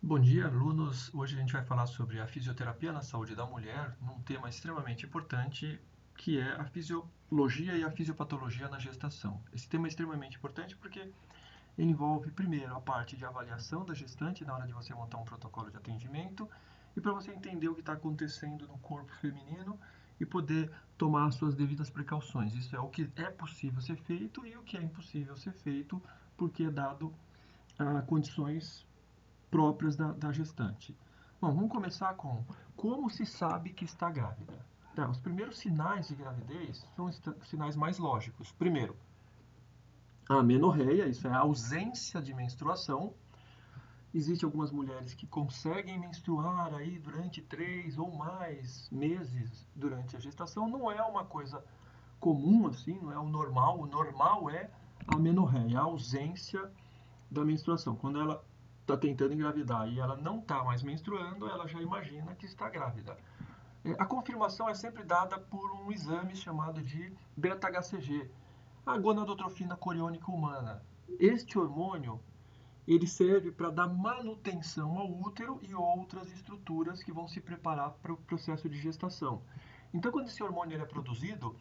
Bom dia, alunos. Hoje a gente vai falar sobre a fisioterapia na saúde da mulher, num tema extremamente importante, que é a fisiologia e a fisiopatologia na gestação. Esse tema é extremamente importante porque ele envolve, primeiro, a parte de avaliação da gestante na hora de você montar um protocolo de atendimento e para você entender o que está acontecendo no corpo feminino e poder tomar as suas devidas precauções. Isso é o que é possível ser feito e o que é impossível ser feito porque é dado a condições próprias da gestante. Bom, vamos começar com como se sabe que está grávida. Tá, os primeiros sinais de gravidez são os sinais mais lógicos. Primeiro, a amenorreia, isso é a ausência de menstruação. Existem algumas mulheres que conseguem menstruar aí durante 3 ou mais meses durante a gestação. Não é uma coisa comum assim, não é o normal. O normal é a amenorreia, a ausência da menstruação. Quando ela está tentando engravidar e ela não está mais menstruando, ela já imagina que está grávida. A confirmação é sempre dada por um exame chamado de beta-HCG, a gonadotrofina coriônica humana. Este hormônio ele serve para dar manutenção ao útero e outras estruturas que vão se preparar para o processo de gestação. Então, quando esse hormônio é produzido,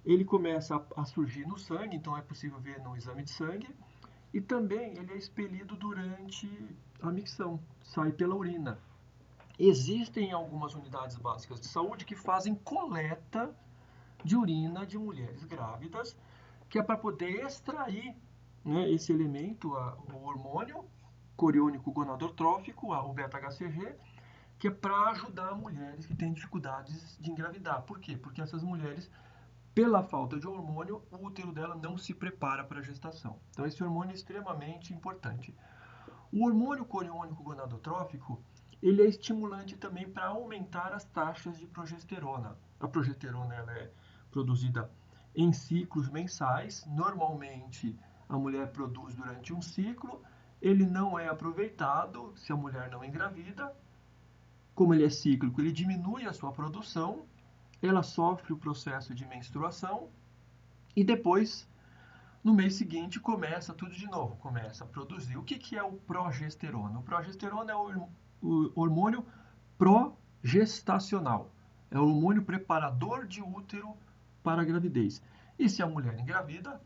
ele começa a surgir no sangue, então é possível ver no exame de sangue, e também ele é expelido durante a micção, sai pela urina. Existem algumas unidades básicas de saúde que fazem coleta de urina de mulheres grávidas, que é para poder extrair, né, esse elemento, o hormônio coriônico gonadotrófico, o beta-HCG, que é para ajudar mulheres que têm dificuldades de engravidar. Por quê? Porque essas mulheres, pela falta de hormônio, o útero dela não se prepara para a gestação. Então, esse hormônio é extremamente importante. O hormônio coriônico gonadotrófico, ele é estimulante também para aumentar as taxas de progesterona. A progesterona ela é produzida em ciclos mensais. Normalmente, a mulher produz durante um ciclo. Ele não é aproveitado se a mulher não engravida. Como ele é cíclico, ele diminui a sua produção. Ela sofre o processo de menstruação e depois no mês seguinte começa tudo de novo, começa a produzir. O que é o progesterona? O progesterona é o hormônio progestacional. É o hormônio preparador de útero para a gravidez. E se a mulher engravida,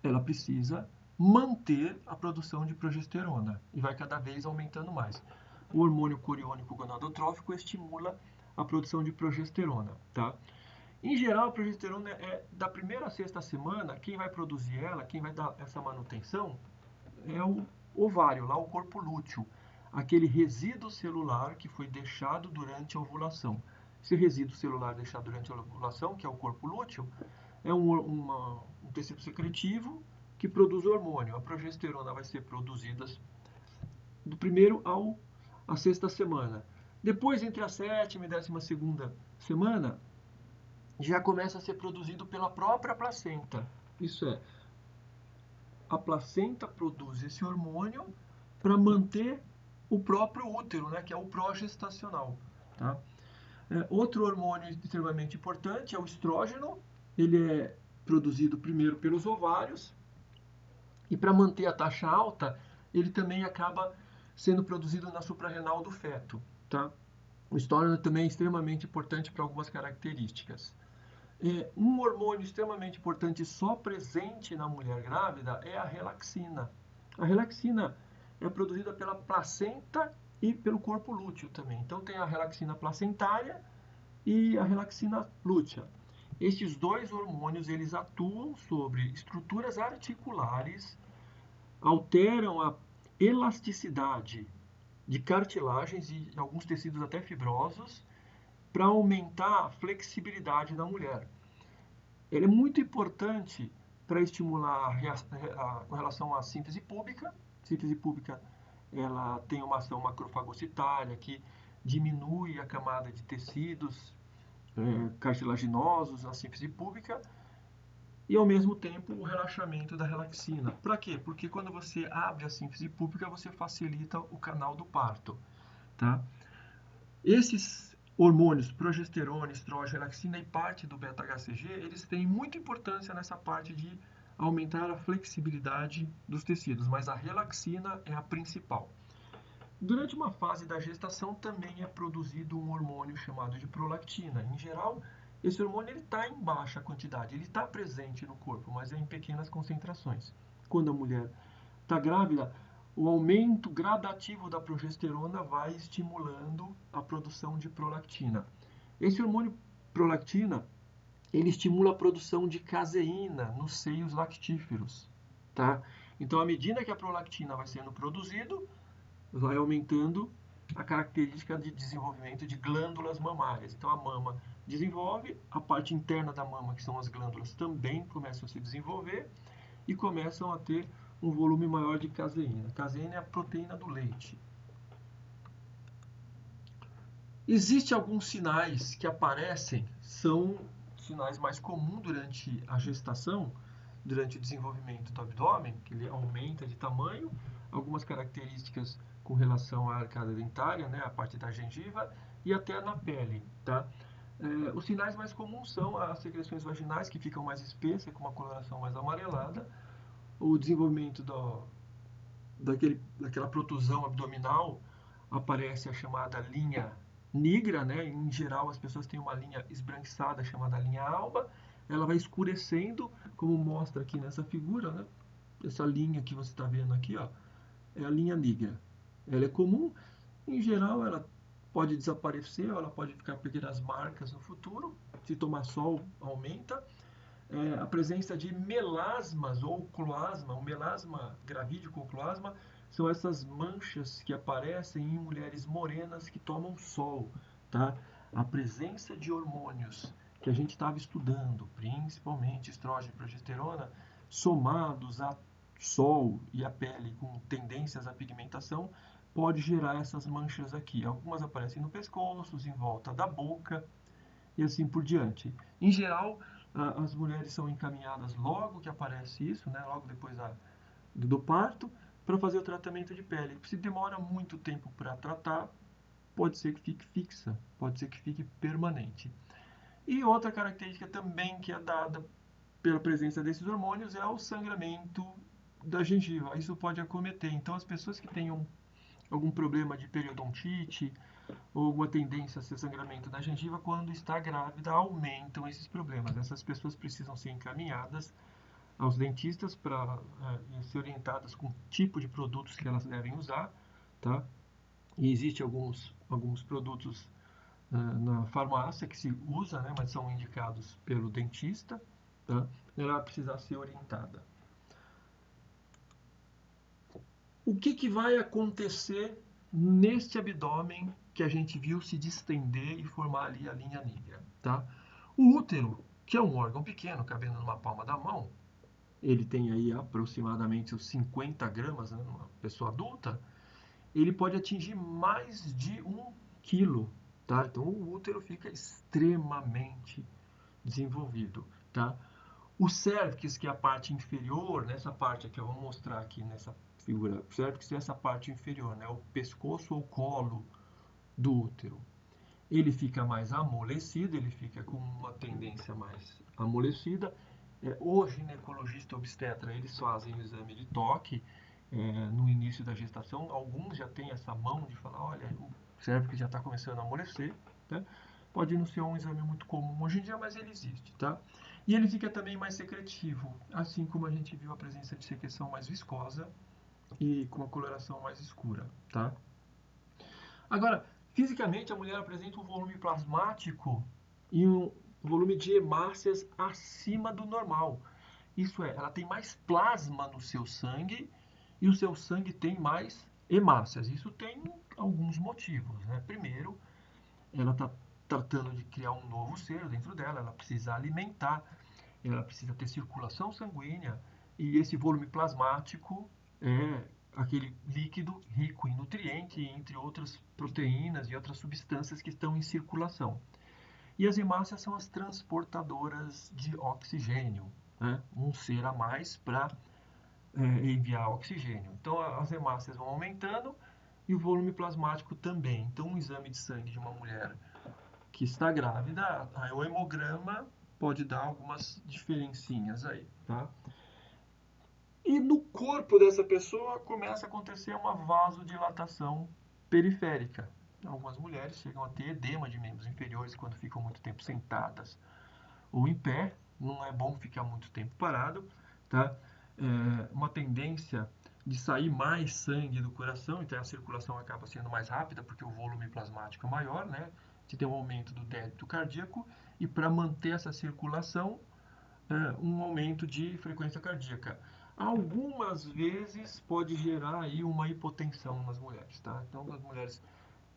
ela precisa manter a produção de progesterona e vai cada vez aumentando mais. O hormônio coriônico gonadotrófico estimula a produção de progesterona, tá? Em geral, a progesterona é da primeira à sexta semana, quem vai produzir ela, quem vai dar essa manutenção, é o ovário, lá o corpo lúteo, aquele resíduo celular que foi deixado durante a ovulação. Esse resíduo celular deixado durante a ovulação, que é o corpo lúteo, é um tecido secretivo que produz hormônio. A progesterona vai ser produzida do primeiro à sexta semana. Depois, entre a sétima e 12ª semana, já começa a ser produzido pela própria placenta. Isso é, a placenta produz esse hormônio para manter o próprio útero, né, que é o progestacional. Tá? Outro hormônio extremamente importante é o estrógeno. Ele é produzido primeiro pelos ovários e para manter a taxa alta, ele também acaba sendo produzido na suprarrenal do feto. Tá? O estrógeno também é extremamente importante para algumas características. Um hormônio extremamente importante só presente na mulher grávida é a relaxina. A relaxina é produzida pela placenta e pelo corpo lúteo também. Então tem a relaxina placentária e a relaxina lútea. Estes dois hormônios eles atuam sobre estruturas articulares, alteram a elasticidade de cartilagens e alguns tecidos até fibrosos para aumentar a flexibilidade da mulher. Ele é muito importante para estimular com relação à síntese púbica. A síntese púbica ela tem uma ação macrofagocitária que diminui a camada de tecidos cartilaginosos na síntese púbica e ao mesmo tempo o relaxamento da relaxina. Para quê? Porque quando você abre a síntese púbica você facilita o canal do parto, tá? Esses hormônios, progesterona, estrógeno, relaxina e parte do beta-HCG, eles têm muita importância nessa parte de aumentar a flexibilidade dos tecidos, mas a relaxina é a principal. Durante uma fase da gestação também é produzido um hormônio chamado de prolactina. Em geral, esse hormônio está em baixa quantidade, ele está presente no corpo, mas é em pequenas concentrações. Quando a mulher está grávida, o aumento gradativo da progesterona vai estimulando a produção de prolactina. Esse hormônio prolactina, ele estimula a produção de caseína nos seios lactíferos, tá? Então, à medida que a prolactina vai sendo produzido, vai aumentando a característica de desenvolvimento de glândulas mamárias. Então, a mama desenvolve, a parte interna da mama, que são as glândulas, também começam a se desenvolver e começam a ter um volume maior de caseína. Caseína é a proteína do leite. Existem alguns sinais que aparecem, são sinais mais comuns durante a gestação, durante o desenvolvimento do abdômen, que ele aumenta de tamanho, algumas características com relação à arcada dentária, né, a parte da gengiva e até na pele, tá? Os sinais mais comuns são as secreções vaginais, que ficam mais espessas, com uma coloração mais amarelada, o desenvolvimento daquela protusão abdominal, aparece a chamada linha nigra, né? Em geral, as pessoas têm uma linha esbranquiçada chamada linha alba. Ela vai escurecendo, como mostra aqui nessa figura, né? Essa linha que você está vendo aqui, ó, é a linha negra. Ela é comum, em geral, ela pode desaparecer, ou ela pode ficar pequenas marcas no futuro. Se tomar sol, aumenta. A presença de melasmas ou cloasma, o melasma gravídico ou cloasma, são essas manchas que aparecem em mulheres morenas que tomam sol, tá? A presença de hormônios que a gente estava estudando, principalmente estrógeno e progesterona, somados a sol e a pele com tendências à pigmentação, pode gerar essas manchas aqui. Algumas aparecem no pescoço, em volta da boca e assim por diante. Em geral, as mulheres são encaminhadas logo que aparece isso, né, logo depois do parto, para fazer o tratamento de pele. Se demora muito tempo para tratar, pode ser que fique fixa, pode ser que fique permanente. E outra característica também que é dada pela presença desses hormônios é o sangramento da gengiva. Isso pode acometer. Então, as pessoas que tenham algum problema de periodontite ou alguma tendência a ser sangramento da gengiva, quando está grávida, aumentam esses problemas. Essas pessoas precisam ser encaminhadas aos dentistas para ser orientadas com o tipo de produtos que elas devem usar, tá? E existem alguns produtos na farmácia que se usa, né, mas são indicados pelo dentista, tá? Ela vai precisar ser orientada. O que vai acontecer neste abdômen que a gente viu se distender e formar ali a linha negra, tá? O útero, que é um órgão pequeno, cabendo numa palma da mão, ele tem aí aproximadamente os 50 gramas, né, numa pessoa adulta, ele pode atingir mais de 1 quilo, tá? Então o útero fica extremamente desenvolvido, tá? O cérvix, que é a parte inferior, nessa parte aqui, eu vou mostrar aqui nessa figura, o cérvix é essa parte inferior, né? O pescoço ou colo do útero. Ele fica mais amolecido, ele fica com uma tendência mais amolecida. O ginecologista obstetra, eles fazem o exame de toque no início da gestação. Alguns já têm essa mão de falar, olha, o cérvix já está começando a amolecer, né? Pode não ser um exame muito comum hoje em dia, mas ele existe, tá? E ele fica também mais secretivo, assim como a gente viu a presença de secreção mais viscosa e com uma coloração mais escura, tá? Agora, fisicamente, a mulher apresenta um volume plasmático e um volume de hemácias acima do normal. Isso é, ela tem mais plasma no seu sangue e o seu sangue tem mais hemácias. Isso tem alguns motivos, né? Primeiro, ela está tratando de criar um novo ser dentro dela, ela precisa alimentar, ela precisa ter circulação sanguínea e esse volume plasmático é aquele líquido rico em nutrientes, entre outras proteínas e outras substâncias que estão em circulação. E as hemácias são as transportadoras de oxigênio, né? Um ser a mais para enviar oxigênio. Então as hemácias vão aumentando e o volume plasmático também. Então um exame de sangue de uma mulher que está grávida, o hemograma pode dar algumas diferencinhas aí, tá? E no corpo dessa pessoa começa a acontecer uma vasodilatação periférica. Algumas mulheres chegam a ter edema de membros inferiores quando ficam muito tempo sentadas ou em pé. Não é bom ficar muito tempo parado, tá? Uma tendência de sair mais sangue do coração, então a circulação acaba sendo mais rápida porque o volume plasmático é maior, né? De ter um aumento do débito cardíaco e para manter essa circulação, um aumento de frequência cardíaca. Algumas vezes pode gerar aí uma hipotensão nas mulheres, tá? Então as mulheres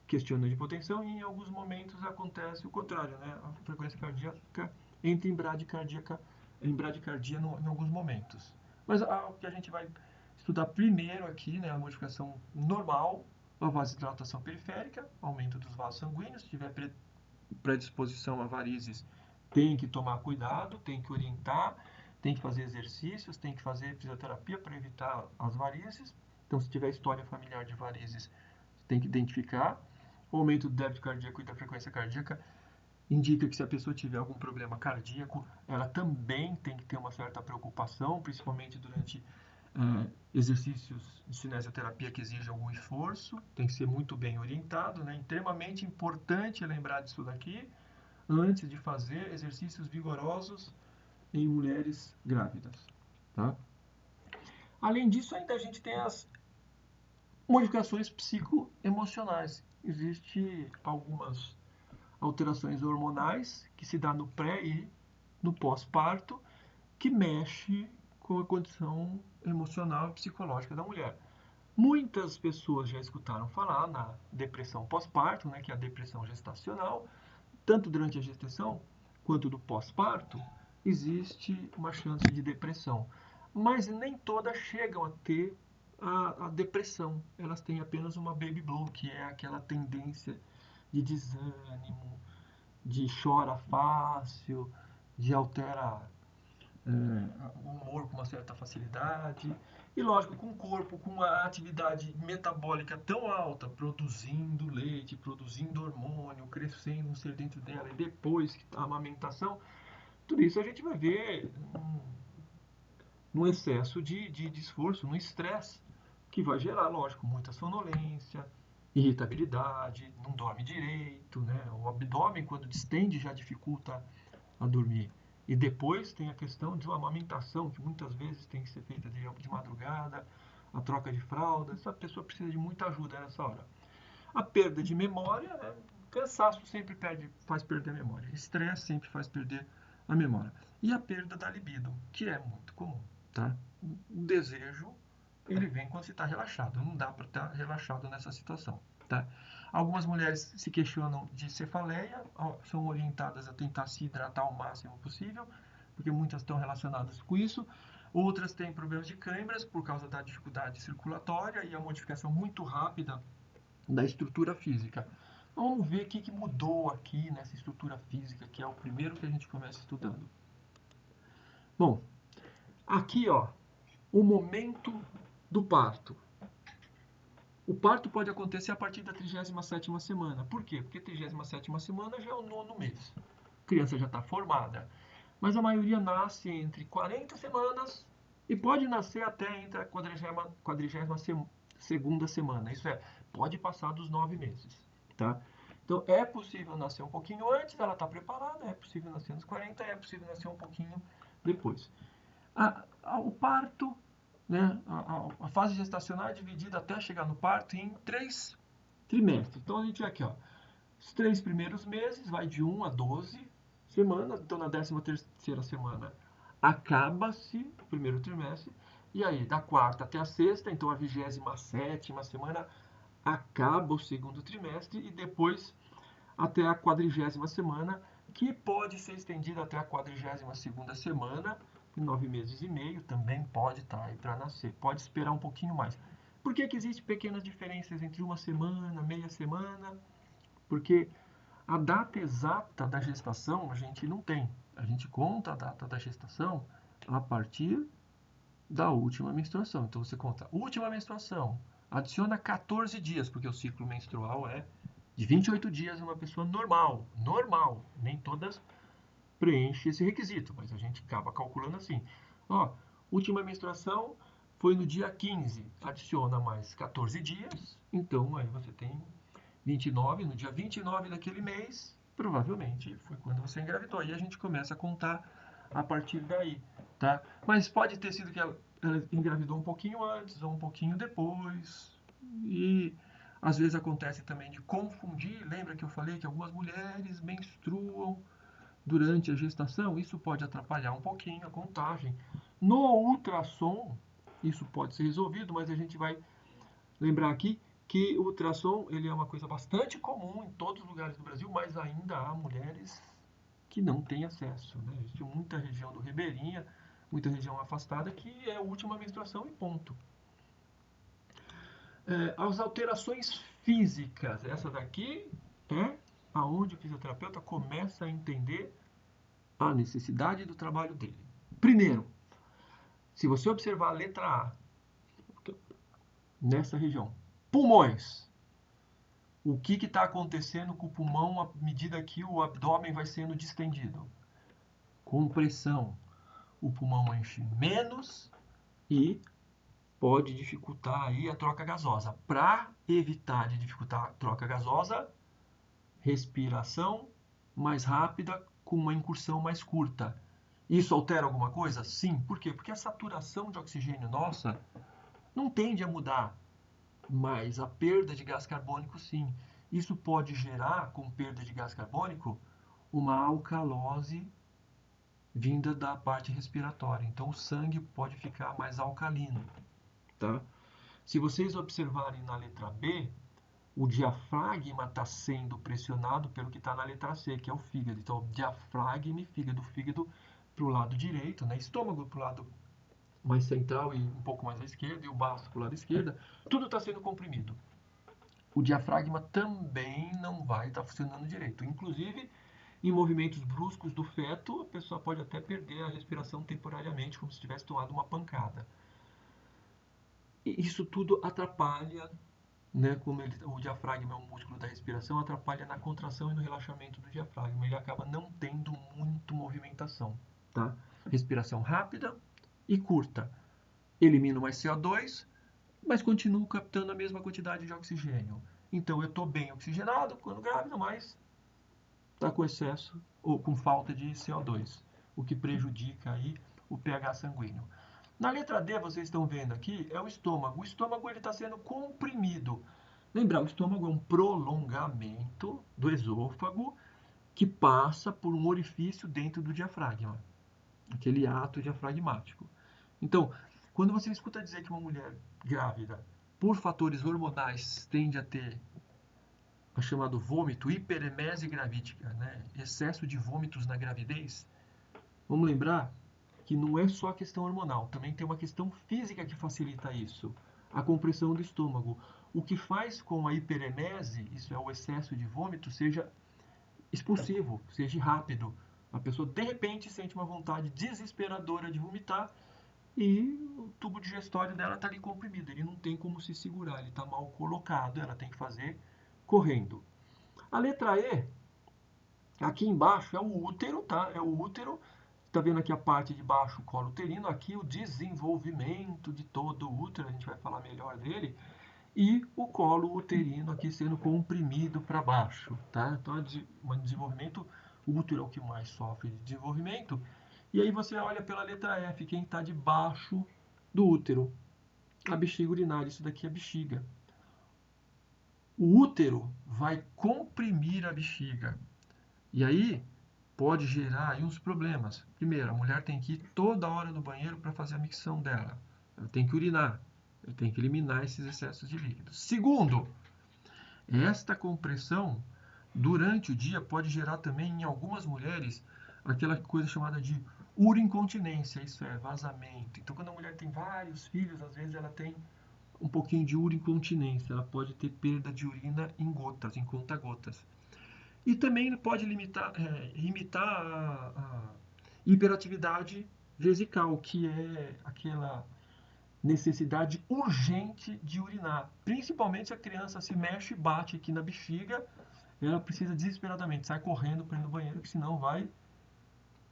questionam de hipotensão e em alguns momentos acontece o contrário, né? A frequência cardíaca entra em bradicardia em alguns momentos. Mas o que a gente vai estudar primeiro aqui, né, a modificação normal, a vasodilatação periférica, aumento dos vasos sanguíneos, se tiver predisposição a varizes, tem que tomar cuidado, tem que orientar, tem que fazer exercícios, tem que fazer fisioterapia para evitar as varizes. Então, se tiver história familiar de varizes, tem que identificar. O aumento do débito cardíaco e da frequência cardíaca indica que se a pessoa tiver algum problema cardíaco, ela também tem que ter uma certa preocupação, principalmente durante exercícios de cinesioterapia que exigem algum esforço, tem que ser muito bem orientado, né? Extremamente importante lembrar disso daqui antes de fazer exercícios vigorosos em mulheres grávidas, tá? Além disso, ainda a gente tem as modificações psicoemocionais. Existem algumas alterações hormonais que se dá no pré e no pós-parto que mexe com a condição emocional e psicológica da mulher. Muitas pessoas já escutaram falar na depressão pós-parto, né, que é a depressão gestacional. Tanto durante a gestação quanto do pós-parto, existe uma chance de depressão. Mas nem todas chegam a ter a depressão. Elas têm apenas uma baby blow, que é aquela tendência de desânimo, de chora fácil, de altera o humor com uma certa facilidade. E lógico, com o corpo, com uma atividade metabólica tão alta, produzindo leite, produzindo hormônio, crescendo um ser dentro dela, e depois a amamentação, tudo isso a gente vai ver no excesso de esforço, no estresse, que vai gerar, lógico, muita sonolência, irritabilidade, não dorme direito, né? O abdômen, quando distende, já dificulta a dormir. E depois tem a questão de uma amamentação, que muitas vezes tem que ser feita de madrugada, a troca de fraldas, a pessoa precisa de muita ajuda nessa hora. A perda de memória, né? Cansaço sempre faz perder a memória, estresse sempre faz perder a memória. E a perda da libido, que é muito comum, tá? O desejo, ele vem quando você está relaxado, não dá para estar relaxado nessa situação, tá? Algumas mulheres se questionam de cefaleia, são orientadas a tentar se hidratar o máximo possível, porque muitas estão relacionadas com isso. Outras têm problemas de câimbras por causa da dificuldade circulatória e a modificação muito rápida da estrutura física. Vamos ver o que mudou aqui nessa estrutura física, que é o primeiro que a gente começa estudando. Bom, aqui ó, o momento do parto. O parto pode acontecer a partir da 37ª semana. Por quê? Porque 37ª semana já é o 9º mês. A criança já está formada. Mas a maioria nasce entre 40 semanas e pode nascer até entre a 42ª semana. Isso é, pode passar dos 9 meses. Tá? Então, é possível nascer um pouquinho antes, ela está preparada, é possível nascer nos 40, é possível nascer um pouquinho depois. O parto, né, a fase gestacional é dividida até chegar no parto em 3 trimestres. Então, a gente vê aqui, ó, os 3 primeiros meses, vai de 1 a 12 semanas. Então, na 13ª semana, acaba-se o primeiro trimestre. E aí, da 4ª até a 6ª, então a 27ª semana, acaba o segundo trimestre. E depois, até a 40ª semana, que pode ser estendida até a 42ª semana, 9 meses e meio, também pode estar aí para nascer. Pode esperar um pouquinho mais. Por que existem pequenas diferenças entre uma semana, meia semana? Porque a data exata da gestação a gente não tem. A gente conta a data da gestação a partir da última menstruação. Então você conta última menstruação, adiciona 14 dias, porque o ciclo menstrual é de 28 dias em uma pessoa normal. Normal. Nem todas preenche esse requisito, mas a gente acaba calculando assim. Ó, última menstruação foi no dia 15, adiciona mais 14 dias, então aí você tem 29, no dia 29 daquele mês, provavelmente foi quando você engravidou. Aí a gente começa a contar a partir daí, tá? Mas pode ter sido que ela engravidou um pouquinho antes ou um pouquinho depois. E às vezes acontece também de confundir. Lembra que eu falei que algumas mulheres menstruam durante a gestação? Isso pode atrapalhar um pouquinho a contagem. No ultrassom, isso pode ser resolvido, mas a gente vai lembrar aqui que o ultrassom ele é uma coisa bastante comum em todos os lugares do Brasil, mas ainda há mulheres que não têm acesso, né? Existe muita região do Ribeirinha, muita região afastada que é a última menstruação e ponto. As alterações físicas, essa daqui é aonde o fisioterapeuta começa a entender a necessidade do trabalho dele. Primeiro, se você observar a letra A, nessa região, pulmões. O que está acontecendo com o pulmão à medida que o abdômen vai sendo distendido? Compressão. O pulmão enche menos e pode dificultar aí a troca gasosa. Para evitar de dificultar a troca gasosa, respiração mais rápida com uma incursão mais curta. Isso altera alguma coisa? Sim. Por quê? Porque a saturação de oxigênio nossa não tende a mudar, mas a perda de gás carbônico sim. Isso pode gerar, com perda de gás carbônico, uma alcalose vinda da parte respiratória. Então o sangue pode ficar mais alcalino, tá? Se vocês observarem na letra B, o diafragma está sendo pressionado pelo que está na letra C, que é o fígado. Então, diafragma e fígado para o lado direito, né? Estômago para o lado mais central e um pouco mais à esquerda, e o baço para o lado esquerdo, tudo está sendo comprimido. O diafragma também não vai estar funcionando direito. Inclusive, em movimentos bruscos do feto, a pessoa pode até perder a respiração temporariamente, como se tivesse tomado uma pancada. E isso tudo atrapalha, né, como o diafragma é um músculo da respiração, atrapalha na contração e no relaxamento do diafragma. Ele acaba não tendo muito movimentação, tá? Respiração rápida e curta. Elimino mais CO2, mas continuo captando a mesma quantidade de oxigênio. Então eu estou bem oxigenado quando grávido, mas está com excesso ou com falta de CO2, o que prejudica aí o pH sanguíneo. Na letra D, vocês estão vendo aqui, é o estômago. O estômago está sendo comprimido. Lembrar, o estômago é um prolongamento do esôfago que passa por um orifício dentro do diafragma, aquele ato diafragmático. Então, quando você escuta dizer que uma mulher grávida, por fatores hormonais, tende a ter a chamado vômito, hiperemese gravídica, né? Excesso de vômitos na gravidez, vamos lembrar que não é só a questão hormonal, também tem uma questão física que facilita isso, a compressão do estômago. O que faz com a hiperemese, isso é o excesso de vômito, seja expulsivo, seja rápido. A pessoa de repente sente uma vontade desesperadora de vomitar e o tubo digestório dela está ali comprimido, ele não tem como se segurar, ele está mal colocado, ela tem que fazer correndo. A letra E, aqui embaixo, é o útero, tá? É o útero. Está vendo aqui a parte de baixo, o colo uterino, aqui o desenvolvimento de todo o útero, a gente vai falar melhor dele, e o colo uterino aqui sendo comprimido para baixo, tá? Então, um desenvolvimento, o útero é o que mais sofre de desenvolvimento, e aí você olha pela letra F, quem está debaixo do útero, a bexiga urinária, isso daqui é a bexiga. O útero vai comprimir a bexiga, e aí pode gerar aí uns problemas. Primeiro, a mulher tem que ir toda hora no banheiro para fazer a micção dela. Ela tem que urinar. Ela tem que eliminar esses excessos de líquidos. Segundo, esta compressão durante o dia pode gerar também em algumas mulheres aquela coisa chamada de uroincontinência, isso é, vazamento. Então, quando a mulher tem vários filhos, às vezes ela tem um pouquinho de uroincontinência, ela pode ter perda de urina em gotas, em conta-gotas. E também pode imitar a hiperatividade vesical, que é aquela necessidade urgente de urinar. Principalmente se a criança se mexe e bate aqui na bexiga, ela precisa desesperadamente sair correndo para ir no banheiro, que senão vai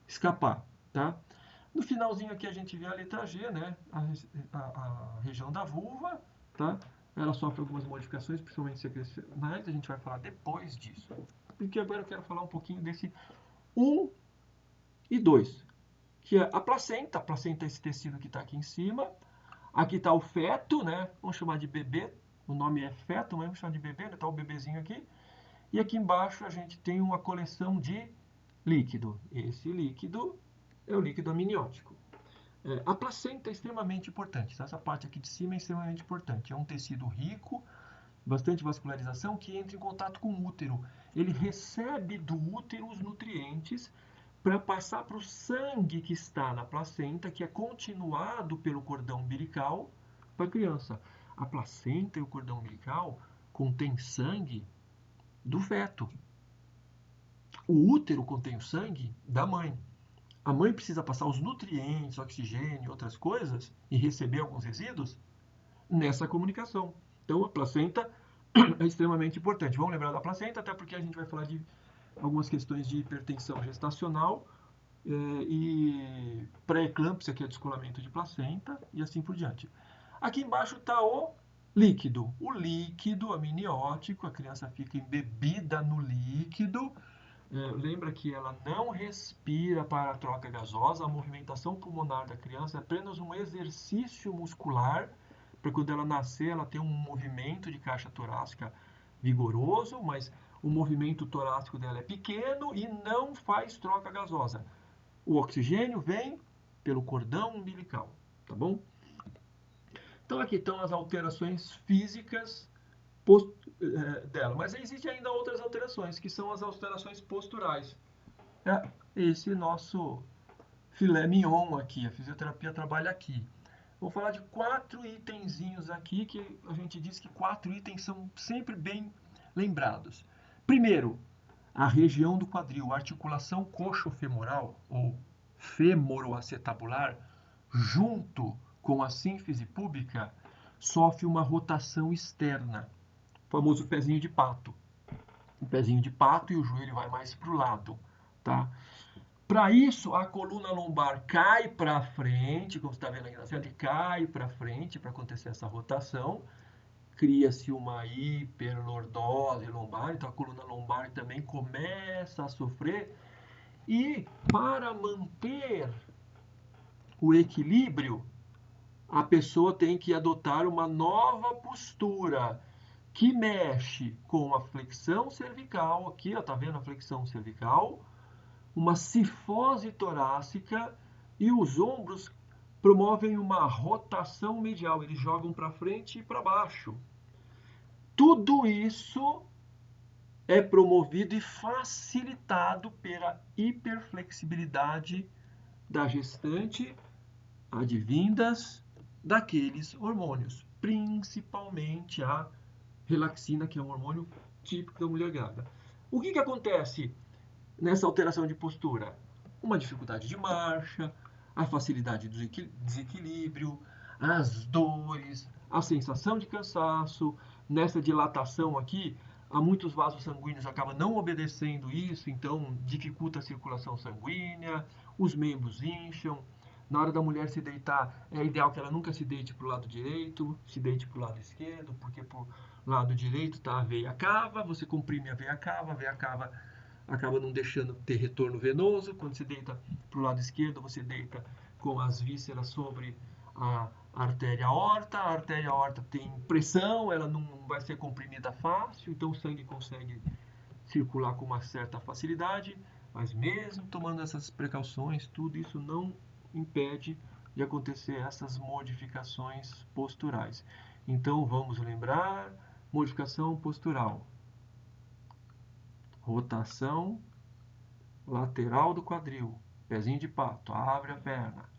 escapar, tá? No finalzinho aqui a gente vê a letra G, né? A região da vulva, tá? Ela sofre algumas modificações, principalmente secrecionais, a gente vai falar depois disso. Porque agora eu quero falar um pouquinho desse 1 e 2, que é a placenta é esse tecido que está aqui em cima, aqui está o feto, né? Vamos chamar de bebê, o nome é feto, mas vamos chamar de bebê, está o bebezinho aqui. E aqui embaixo a gente tem uma coleção de líquido. Esse líquido é o líquido amniótico. A placenta é extremamente importante, tá? Essa parte aqui de cima é extremamente importante. É um tecido rico, bastante vascularização, que entra em contato com o útero. Ele recebe do útero os nutrientes para passar para o sangue que está na placenta, que é continuado pelo cordão umbilical para a criança. A placenta e o cordão umbilical contêm sangue do feto. O útero contém o sangue da mãe. A mãe precisa passar os nutrientes, oxigênio e outras coisas e receber alguns resíduos nessa comunicação. Então, a placenta é extremamente importante. Vamos lembrar da placenta, até porque a gente vai falar de algumas questões de hipertensão gestacional e pré-eclâmpsia, que é descolamento de placenta, e assim por diante. Aqui embaixo está o líquido. O líquido amniótico, a criança fica embebida no líquido. Lembra que ela não respira para a troca gasosa. A movimentação pulmonar da criança é apenas um exercício muscular para quando ela nascer ela ter um movimento de caixa torácica vigoroso, mas o movimento torácico dela é pequeno e não faz troca gasosa. O oxigênio vem pelo cordão umbilical, tá bom? Então aqui estão as alterações físicas dela. Mas existem ainda outras alterações, que são as alterações posturais. Esse nosso filé mignon aqui, a fisioterapia trabalha aqui. Vou falar de 4 itenzinhos aqui, que a gente diz que 4 itens são sempre bem lembrados. Primeiro, a região do quadril, a articulação coxofemoral, ou femoroacetabular, junto com a sínfise púbica, sofre uma rotação externa, o famoso pezinho de pato. O pezinho de pato e o joelho vai mais para o lado, tá? Para isso, a coluna lombar cai para frente, como você está vendo aqui na cena, ele cai para frente para acontecer essa rotação. Cria-se uma hiperlordose lombar, então a coluna lombar também começa a sofrer. E para manter o equilíbrio, a pessoa tem que adotar uma nova postura que mexe com a flexão cervical, aqui, ó, tá vendo a flexão cervical? Uma cifose torácica e os ombros promovem uma rotação medial, eles jogam para frente e para baixo. Tudo isso é promovido e facilitado pela hiperflexibilidade da gestante advindas daqueles hormônios, principalmente a relaxina, que é um hormônio típico da mulher grávida. O que acontece nessa alteração de postura? Uma dificuldade de marcha, a facilidade do desequilíbrio, as dores, a sensação de cansaço. Nessa dilatação aqui, há muitos vasos sanguíneos acabam não obedecendo isso, então dificulta a circulação sanguínea, os membros incham. Na hora da mulher se deitar, é ideal que ela nunca se deite para o lado direito, se deite para o lado esquerdo, porque para o lado direito está a veia cava, você comprime a veia cava acaba não deixando ter retorno venoso. Quando você deita para o lado esquerdo, você deita com as vísceras sobre a artéria aorta. A artéria aorta tem pressão, ela não vai ser comprimida fácil, então o sangue consegue circular com uma certa facilidade, mas mesmo tomando essas precauções, tudo isso não impede de acontecer essas modificações posturais. Então vamos lembrar, modificação postural. Rotação lateral do quadril, pezinho de pato, abre a perna.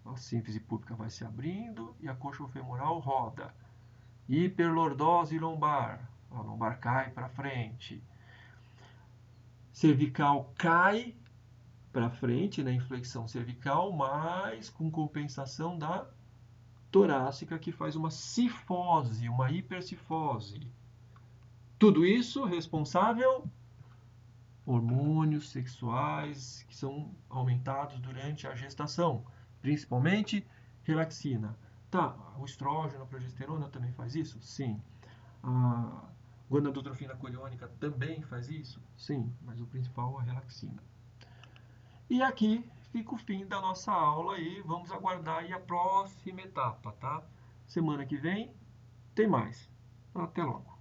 A sínfise púbica vai se abrindo e a coxofemoral roda. Hiperlordose lombar, a lombar cai para frente. Cervical cai para frente, na inflexão cervical, mas com compensação da torácica, que faz uma cifose, uma hipercifose. Tudo isso responsável hormônios sexuais que são aumentados durante a gestação, principalmente relaxina. Tá, o estrógeno, a progesterona também faz isso? Sim. A gonadotrofina coriônica também faz isso? Sim, mas o principal é a relaxina. E aqui fica o fim da nossa aula e vamos aguardar aí a próxima etapa, tá? Semana que vem tem mais. Até logo.